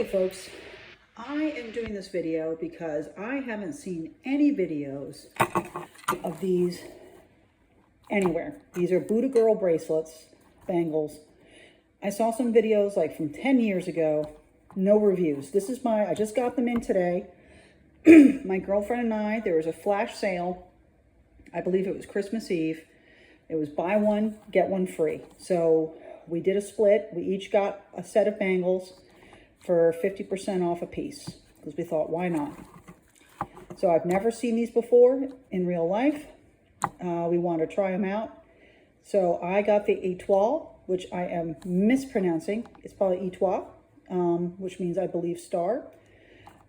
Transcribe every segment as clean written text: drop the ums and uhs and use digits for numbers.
Hey folks, I am doing this video because I haven't seen any videos of these anywhere. These are Budhagirl bracelets, bangles. I saw some videos like from 10 years ago, no reviews. This is I just got them in today. My girlfriend and I, there was a flash sale. I believe it was Christmas Eve. It was buy one, get one free. So we did a split. We each got a set of bangles for 50% off a piece because we thought, why not? So I've never seen these before in real life. We want to try them out. So I got the Etoile, which I am mispronouncing. It's probably Etoile, which means I believe star.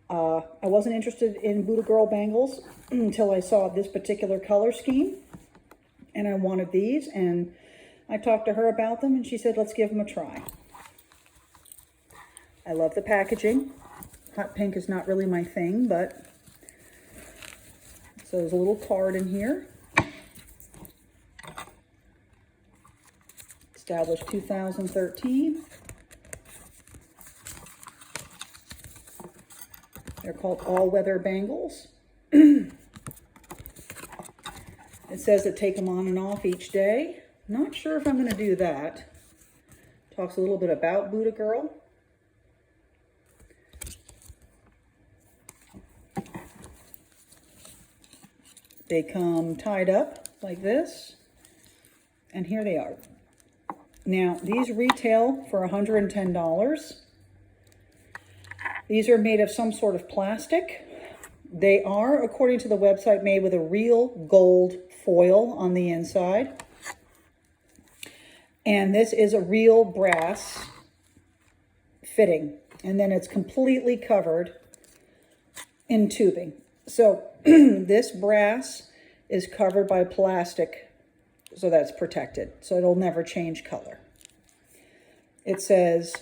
I wasn't interested in Budhagirl bangles until I saw this particular color scheme. And I wanted these, and I talked to her about them, and she said, let's give them a try. I love the packaging. Hot pink is not really my thing, but so there's a little card in here. Established 2013. They're called all-weather bangles. It says to take them on and off each day. Not sure if I'm going to do that. Talks a little bit about Budhagirl. They come tied up like this, and here they are. Now, these retail for $110. These are made of some sort of plastic. They are, according to the website, made with a real gold foil on the inside. And this is a real brass fitting. And then it's completely covered in tubing. So this brass is covered by plastic, so that's protected. So it'll never change color. It says,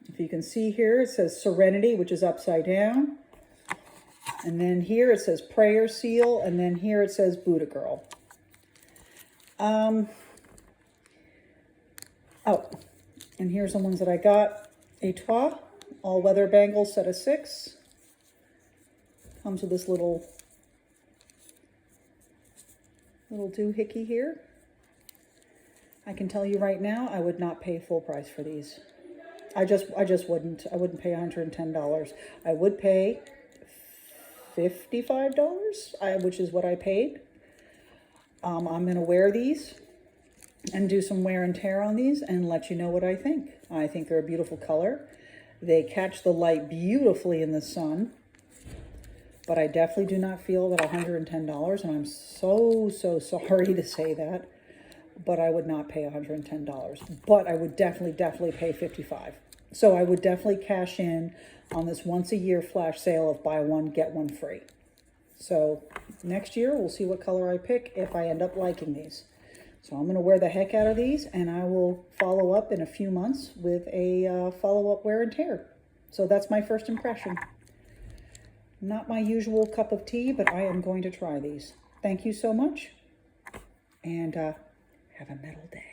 if you can see here, it says Serenity, which is upside down. And then here it says Prayer Seal, and then here it says Budhagirl. Oh, and here's the ones that I got. Etoile, all-weather bangles, set of 6. Comes with this little doohickey here. I can tell you right now, I would not pay full price for these. I just wouldn't. I wouldn't pay $110. I would pay $55, which is what I paid. I'm going to wear these and do some wear and tear on these and let you know what I think. I think they're a beautiful color. They catch the light beautifully in the sun. But I definitely do not feel that $110, and I'm so sorry to say that, but I would not pay $110. But I would definitely pay $55. So I would definitely cash in on this once-a-year flash sale of buy one, get one free. So next year, we'll see what color I pick if I end up liking these. So I'm going to wear the heck out of these, and I will follow up in a few months with a follow-up wear and tear. So that's my first impression. Not my usual cup of tea, but I am going to try these. Thank you so much, and have a metal day.